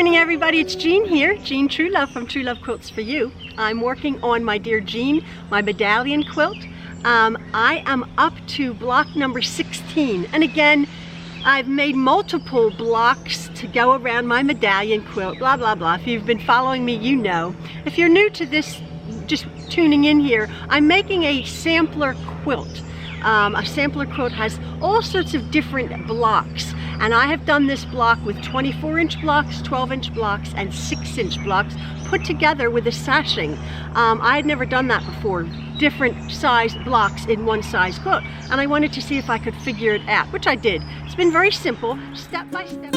morning, everybody. It's Jean here, Jean Truelove from Truelove Quilts for You. I'm working on my dear Jean, my medallion quilt. I am up to block number 16, and again, I've made multiple blocks to go around my medallion quilt, blah, blah, blah. If you've been following me, you know. If you're new to this, just tuning in here, I'm making a sampler quilt. A sampler quilt has all sorts of different blocks, and I have done this block with 24-inch blocks, 12-inch blocks, and 6-inch blocks put together with a sashing. I had never done that before, different size blocks in one size quilt, and I wanted to see if I could figure it out, which I did. It's been very simple, step by step.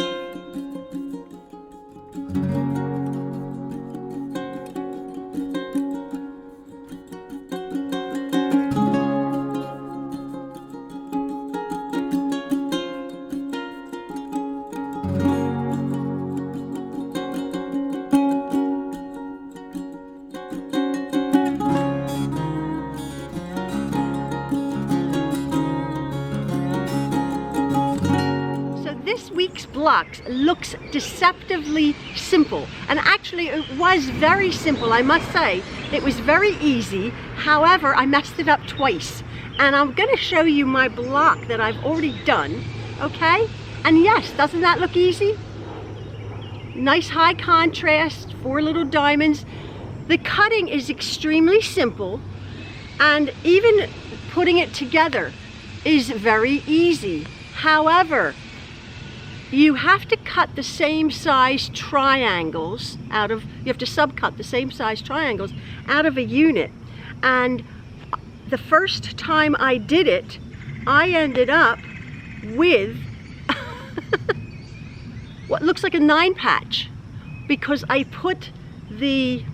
This week's blocks looks deceptively simple, and actually it was very simple, I must say. It was very easy. However, I messed it up twice, and I'm going to show you my block that I've already done, okay? And yes, doesn't that look easy? Nice high contrast, 4 little diamonds. The cutting is extremely simple, and even putting it together is very easy. However, you have to cut the same size triangles out of, you have to subcut the same size triangles out of a unit. And the first time I did it, I ended up with what looks like a 9 patch, because I put the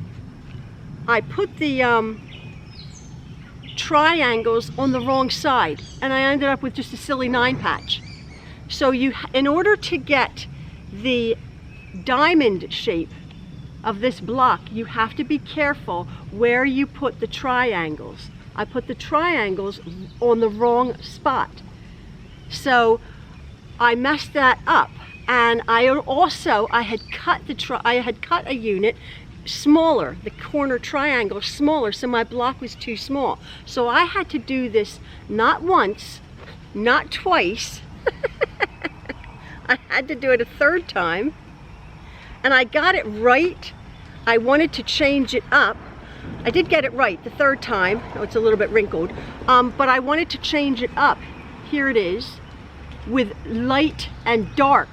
triangles on the wrong side, and I ended up with just a silly 9 patch. So in order to get the diamond shape of this block, you have to be careful where you put the triangles. I put the triangles on the wrong spot. So I messed that up, and I had cut a unit smaller, the corner triangle smaller, so my block was too small. So I had to do this not once, not twice. I had to do it a 3rd time, and I got it right. I wanted to change it up. I did get it right the 3rd time. Oh, it's a little bit wrinkled, but I wanted to change it up. Here it is, with light and dark,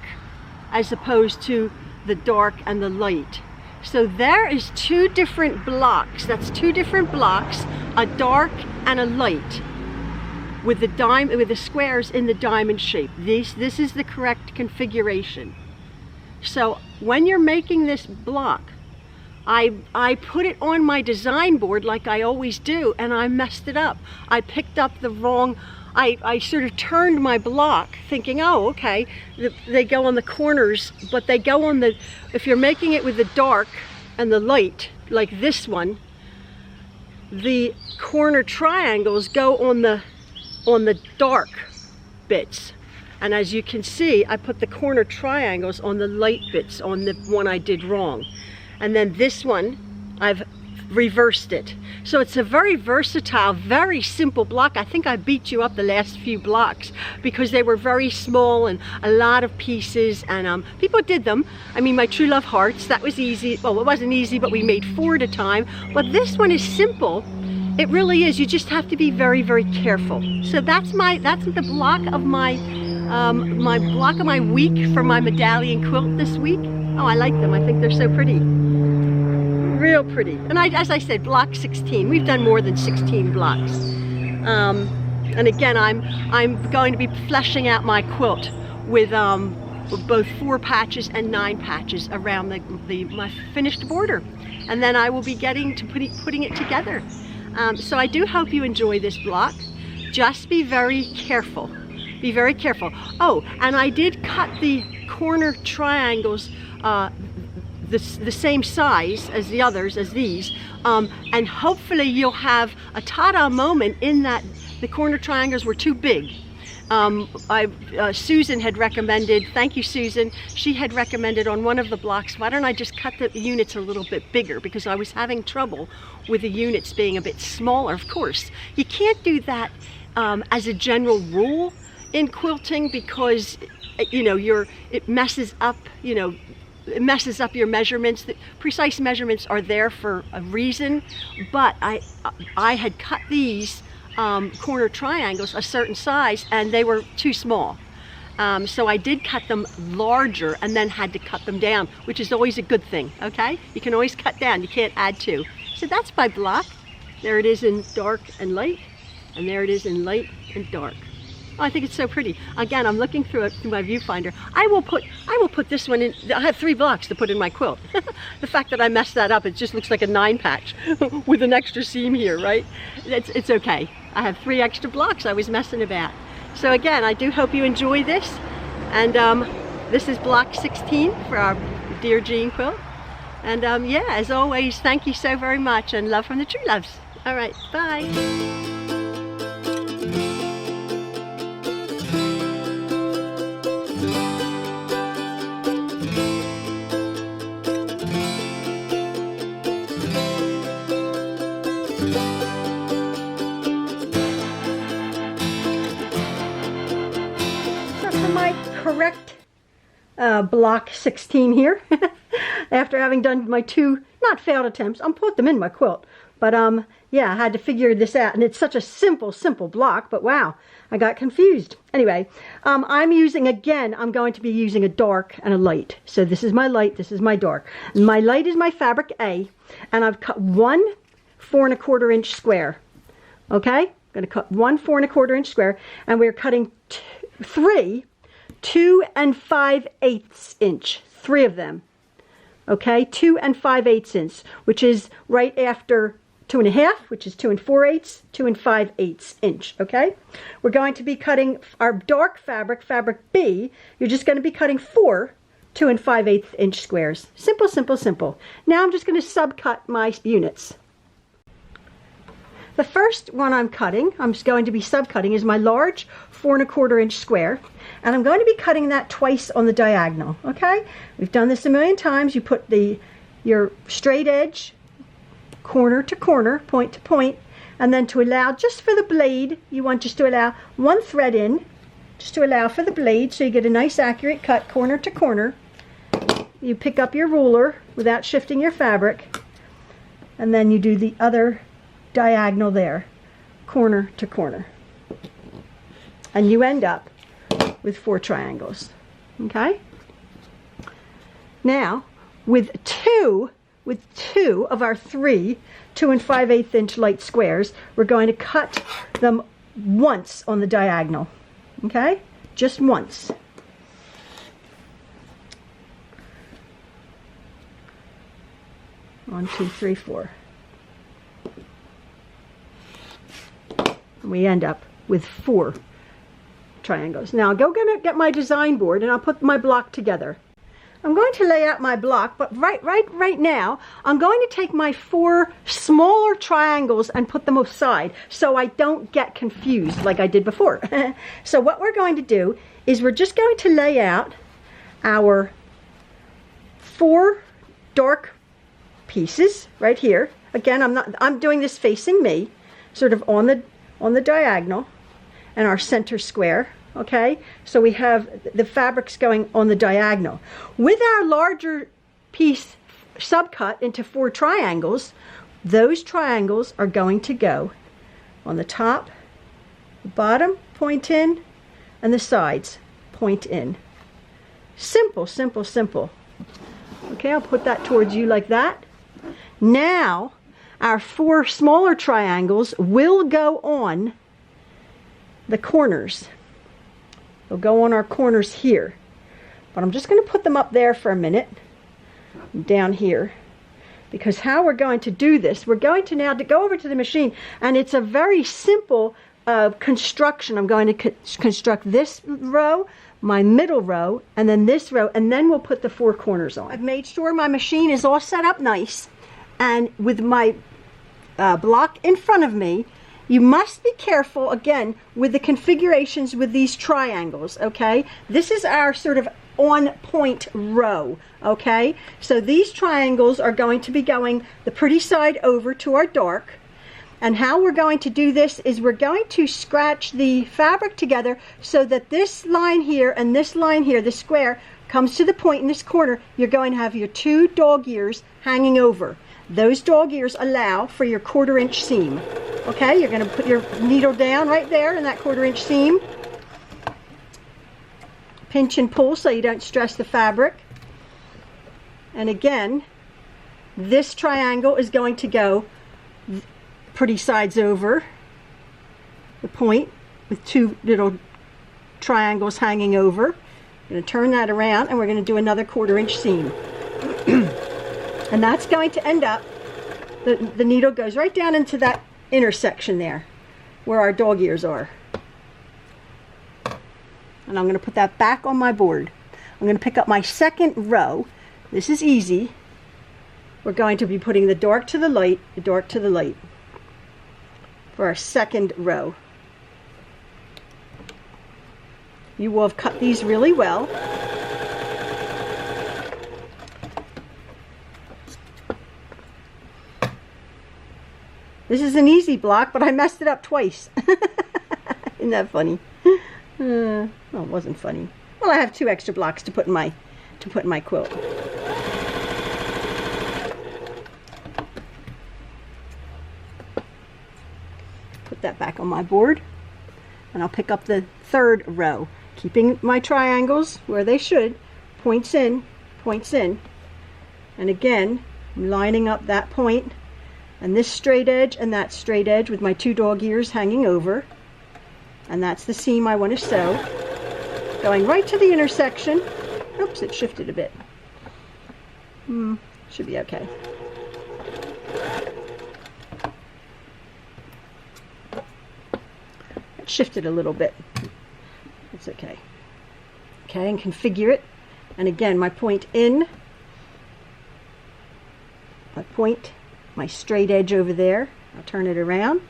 as opposed to the dark and the light. So there is 2 different blocks. That's 2 different blocks, a dark and a light, with the squares in the diamond shape. This is the correct configuration. So when you're making this block, I put it on my design board like I always do, and I messed it up. I picked up the wrong, I sort of turned my block thinking, oh, okay, they go on the corners, but they go on the, if you're making it with the dark and the light, like this one, the corner triangles go on the dark bits, and as you can see, I put the corner triangles on the light bits on the one I did wrong, and then this one I've reversed it. So it's a very versatile, very simple block. I think I beat you up the last few blocks because they were very small and a lot of pieces, and people did them. I mean, my Truelove hearts, that was easy. Well, it wasn't easy, but we made 4 at a time. But this one is simple. It really is. You just have to be very, very careful. So that's the block of my block of my week for my medallion quilt this week. Oh, I like them. I think they're so pretty, real pretty. And as I said, block 16. We've done more than 16 blocks. And again, I'm going to be fleshing out my quilt with both 4 patches and 9 patches around my finished border, and then I will be getting to putting it together. So I do hope you enjoy this block. Just be very careful. Be very careful. Oh, and I did cut the corner triangles the same size as the others, as these, and hopefully you'll have a ta-da moment in that the corner triangles were too big. Susan had recommended, thank you Susan, she had recommended on one of the blocks, why don't I just cut the units a little bit bigger, because I was having trouble with the units being a bit smaller. Of course, you can't do that as a general rule in quilting, because you know, it messes up, you know, it messes up your measurements. The precise measurements are there for a reason, but I had cut these corner triangles a certain size and they were too small. So I did cut them larger and then had to cut them down, which is always a good thing, okay? You can always cut down, you can't add to. So that's my block. There it is in dark and light, and there it is in light and dark. Oh, I think it's so pretty. Again, I'm looking through it through my viewfinder. I will put this one in. I have 3 blocks to put in my quilt. The fact that I messed that up, it just looks like a 9 patch with an extra seam here, right? It's okay. I have 3 extra blocks. I was messing about. So again, I do hope you enjoy this. And this is block 16 for our Dear Jean quilt. And yeah, as always, thank you so very much, and love from the Trueloves. All right, bye. My correct block 16 here. After having done my 2 not failed attempts, I'll put them in my quilt, but yeah, I had to figure this out, and it's such a simple block, but wow, I got confused. Anyway, I'm going to be using a dark and a light. So this is my light, this is my dark. My light is my fabric A, and I've cut 1 4 1/4 inch square. Okay, I'm going to cut 1 4 1/4 inch square, and we're cutting 3 2 5/8 inch, 3 of them. Okay, 2 5/8 inch, which is right after 2 1/2, which is 2 4/8, 2 5/8 inch. Okay, we're going to be cutting our dark fabric, fabric B. You're just going to be cutting 4 2 5/8 inch squares. Simple, simple, simple. Now I'm just going to subcut my units. The first one I'm just going to be subcutting, is my large 4 1/4 inch square, and I'm going to be cutting that twice on the diagonal. Okay, we've done this a million times. You put your straight edge corner to corner, point to point, and then to allow just for the blade, you want just to allow 1 thread in, just to allow for the blade, so you get a nice accurate cut corner to corner. You pick up your ruler without shifting your fabric, and then you do the other diagonal there, corner to corner, and you end up with 4 triangles. Okay, now with two of our 3 2 5/8 inch light squares, we're going to cut them once on the diagonal. Okay, just once. One, 2, 3, 4. We end up with 4 triangles. Now I'm going to get my design board, and I'll put my block together. I'm going to lay out my block, but right now I'm going to take my 4 smaller triangles and put them aside so I don't get confused like I did before. So what we're going to do is we're just going to lay out our 4 dark pieces right here. Again, I'm doing this facing me, sort of on the diagonal, and our center square. Okay, so we have the fabrics going on the diagonal. With our larger piece subcut into 4 triangles, those triangles are going to go on the top, the bottom, point in, and the sides, point in. Simple, simple, simple. Okay, I'll put that towards you like that. Now, our 4 smaller triangles will go on the corners. They'll go on our corners here. But I'm just going to put them up there for a minute, down here. Because how we're going to do this, we're going to now go over to the machine, and it's a very simple construction. I'm going to construct this row, my middle row, and then this row, and then we'll put the 4 corners on. I've made sure my machine is all set up nice, and with my block in front of me, You must be careful, again, with the configurations with these triangles, okay? This is our sort of on point row, okay? So these triangles are going to be going the pretty side over to our dark. And how we're going to do this is we're going to scratch the fabric together so that this line here and this line here, the square, comes to the point in this corner. You're going to have your 2 dog ears hanging over. Those dog ears allow for your 1/4 inch seam. Okay, you're going to put your needle down right there in that 1/4 inch seam. Pinch and pull so you don't stress the fabric. And again, this triangle is going to go pretty sides over the point with 2 little triangles hanging over. I'm going to turn that around and we're going to do another 1/4 inch seam. And that's going to end up, the needle goes right down into that intersection there where our dog ears are. And I'm going to put that back on my board. I'm going to pick up my second row. This is easy. We're going to be putting the dark to the light, the dark to the light for our second row. You will have cut these really well. This is an easy block, but I messed it up twice. Isn't that funny? Well, it wasn't funny. Well, I have 2 extra blocks to put in my quilt. Put that back on my board, and I'll pick up the third row, keeping my triangles where they should, points in, and again, I'm lining up that point and this straight edge and that straight edge with my 2 dog ears hanging over, and that's the seam I want to sew, going right to the intersection. Oops, it shifted a bit. Should be okay. It shifted a little bit. It's okay. Okay, and configure it. And again, my point in, my point, my straight edge over there. I'll turn it around.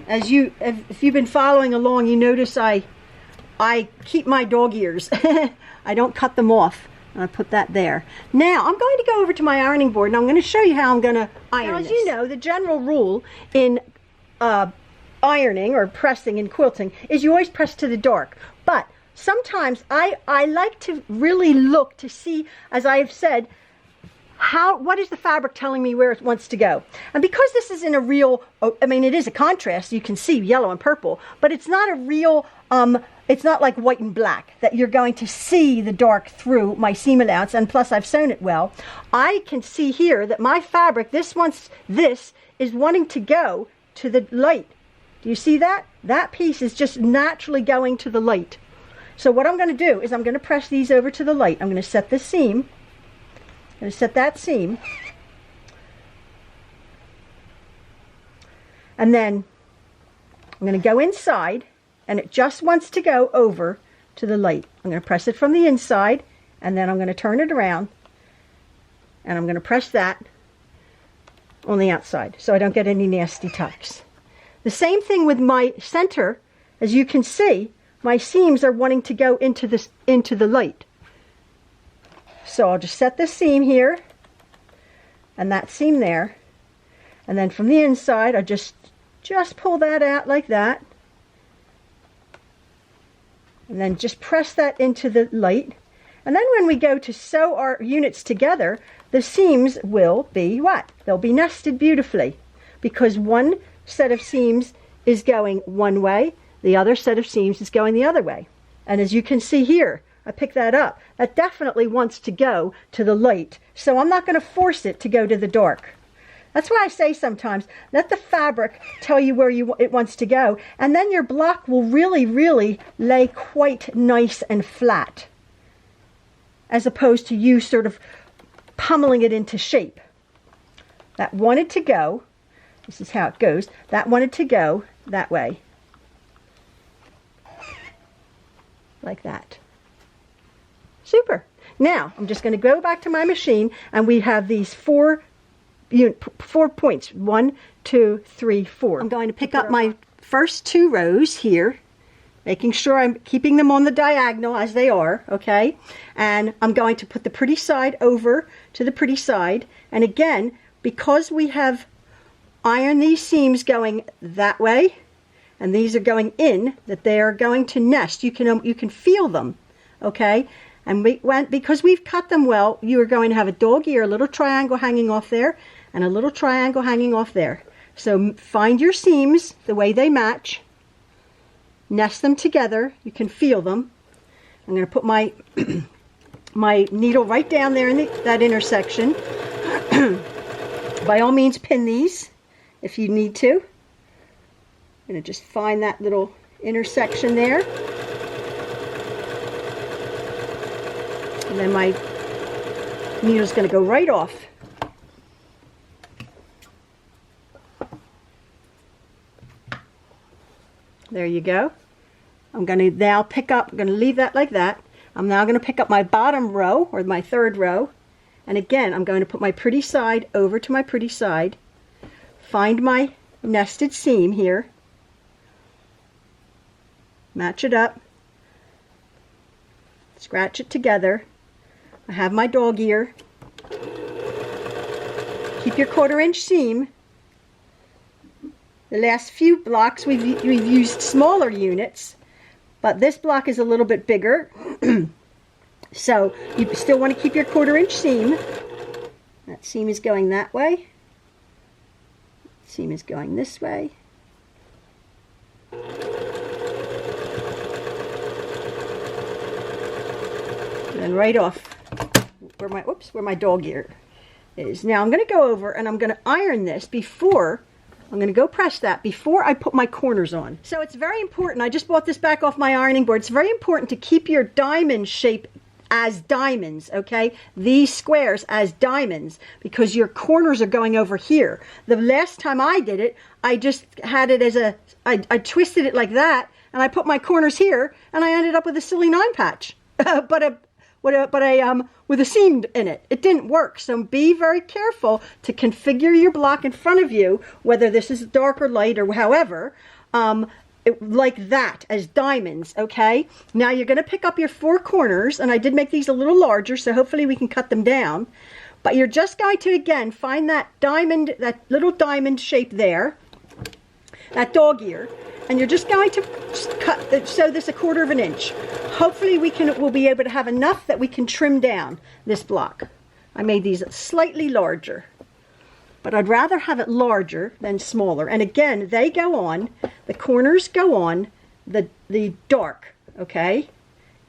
As if you've been following along, you notice I keep my dog ears. I don't cut them off. And I put that there. Now I'm going to go over to my ironing board and I'm going to show you how I'm going to iron this. As you know, the general rule in ironing or pressing in quilting is you always press to the dark. But sometimes I like to really look to see, as I have said, what is the fabric telling me where it wants to go. And because this is in a real, I mean, it is a contrast, you can see yellow and purple, but it's not a real, it's not like white and black that you're going to see the dark through my seam allowance, and plus I've sewn it well. I can see here that my fabric, this is wanting to go to the light. Do you see that? That piece is just naturally going to the light. So what I'm going to do is I'm going to press these over to the light. I'm going to set this seam. I'm going to set that seam. And then I'm going to go inside, and it just wants to go over to the light. I'm going to press it from the inside, and then I'm going to turn it around, and I'm going to press that on the outside so I don't get any nasty tucks. The same thing with my center. As you can see, my seams are wanting to go into the light. So I'll just set this seam here and that seam there, and then from the inside I just pull that out like that, and then just press that into the light. And then when we go to sew our units together, the seams will be what? They'll be nested beautifully, because one set of seams is going one way, the other set of seams is going the other way. And as you can see here, I picked that up. That definitely wants to go to the light, so I'm not going to force it to go to the dark. That's why I say sometimes, let the fabric tell you where it wants to go, and then your block will really, really lay quite nice and flat, as opposed to you sort of pummeling it into shape. That wanted to go, this is how it goes, that wanted to go that way. Like that. Super. Now, I'm just going to go back to my machine, and we have these 4 points. 1, 2, 3, 4. I'm going to pick up my first 2 rows here, making sure I'm keeping them on the diagonal as they are, okay? And I'm going to put the pretty side over to the pretty side. And again, because we have ironed these seams going that way, and these are going in, that they are going to nest. You can feel them, okay? And because we've cut them well, you are going to have a dog ear, a little triangle hanging off there, and a little triangle hanging off there. So find your seams the way they match, nest them together. You can feel them. I'm going to put my my needle right down there in that intersection. By all means, pin these if you need to. I'm going to just find that little intersection there. And then my needle's going to go right off. There you go. I'm going to now pick up, I'm going to leave that like that. I'm now going to pick up my bottom row, or my 3rd row. And again, I'm going to put my pretty side over to my pretty side. Find my nested seam here. Match it up. Scratch it together. I have my dog ear. Keep your 1/4 inch seam. The last few blocks we've used smaller units, but this block is a little bit bigger. So you still want to keep your 1/4 inch seam. That seam is going that way. Seam is going this way. And then right off where my dog ear is. Now I'm going to go over and I'm going to iron this before. I'm going to go press that before I put my corners on. So it's very important. I just bought this back off my ironing board. It's very important to keep your diamond shape as diamonds, okay? These squares as diamonds, because your corners are going over here. The last time I did it, I just had it as I twisted it like that, and I put my corners here, and I ended up with a silly 9 patch, with a seam in it. It didn't work. So be very careful to configure your block in front of you, whether this is dark or light or however, like that, as diamonds, okay? Now you're going to pick up your 4 corners, and I did make these a little larger, so hopefully we can cut them down. But you're just going to, again, find that diamond, that little diamond shape there, that dog ear, and you're just going to sew this 1/4 inch. Hopefully we'll be able to have enough that we can trim down this block. I made these slightly larger, but I'd rather have it larger than smaller. And again, they go on, the corners go on the dark, okay?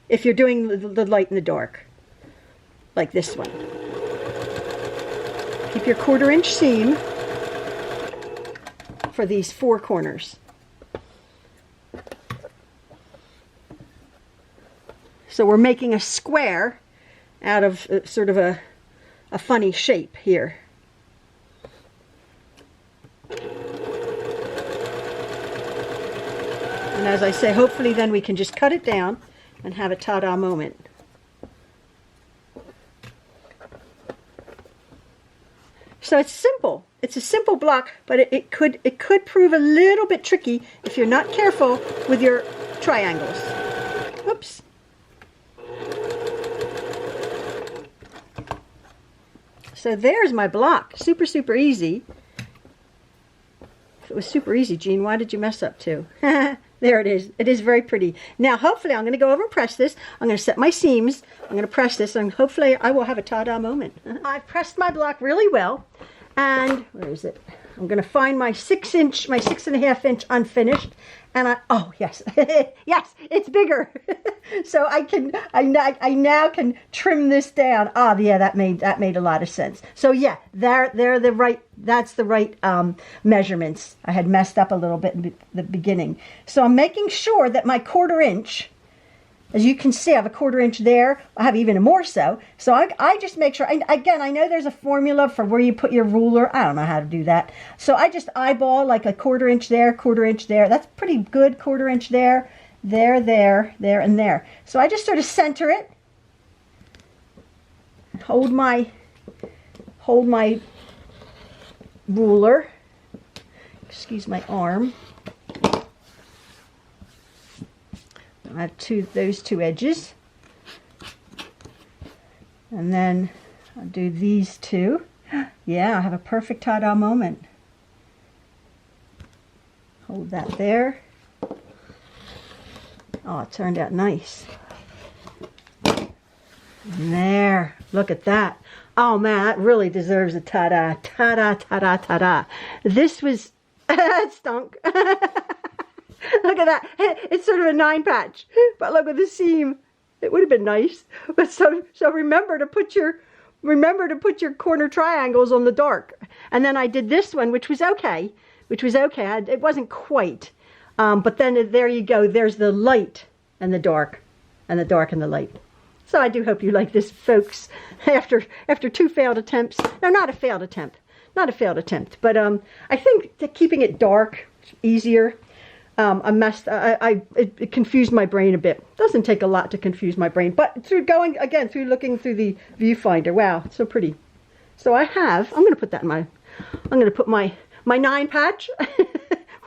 If you're doing the light and the dark, like this one. Keep your 1/4 inch seam for these 4 corners. So we're making a square out of sort of a funny shape here. And as I say, hopefully then we can just cut it down and have a ta-da moment. So it's simple. It's a simple block, but it could prove a little bit tricky if you're not careful with your triangles. Oops. So there's my block. Super, super easy. If it was super easy, Jean, why did you mess up too? There it is. It is very pretty. Now, hopefully, I'm going to go over and press this. I'm going to set my seams. I'm going to press this, and hopefully, I will have a ta-da moment. I've pressed my block really well, and where is it? I'm going to find my 6-inch, my 6.5 inch unfinished, and oh yes, yes, it's bigger. So I now can trim this down. Ah, yeah, that made a lot of sense. So yeah, they're the right. That's the right measurements. I had messed up a little bit in the beginning. So I'm making sure that my 1/4 inch, as you can see, I have a 1/4 inch there. I have even more so. So I just make sure, again, I know there's a formula for where you put your ruler. I don't know how to do that. So I just eyeball like a 1/4 inch there, 1/4 inch there. That's pretty good, 1/4 inch there, there, and there. So I just sort of center it. hold my ruler. Excuse my arm. I have those two edges, and then I'll do these two. Yeah, I have a perfect ta-da moment. Hold that there. Oh, it turned out nice. And there, look at that. Oh man, that really deserves a ta-da, ta-da, ta-da, ta-da. This was, that stunk. Look at that. It's sort of a 9 patch, but look at the seam. It would have been nice. But so remember to put your corner triangles on the dark. And then I did this one, which was okay. It wasn't quite. But then there you go. There's the light and the dark, and the dark and the light. So I do hope you like this, folks. After 2 failed attempts. No, not a failed attempt. But I think that keeping it dark is easier. It confused my brain a bit. Doesn't take a lot to confuse my brain, but through looking through the viewfinder, wow, it's so pretty. So I'm going to put that in I'm going to put my 9 patch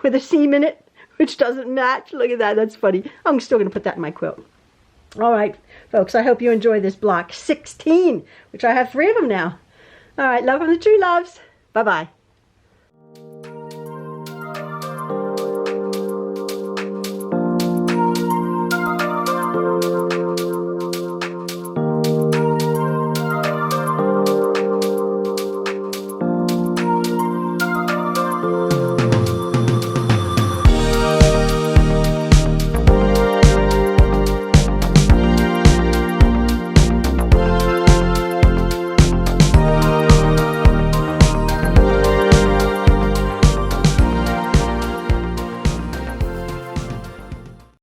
with a seam in it, which doesn't match. Look at that, that's funny. I'm still going to put that in my quilt. All right, folks, I hope you enjoy this block 16, which I have 3 of them now. All right, love from the Trueloves. Bye-bye.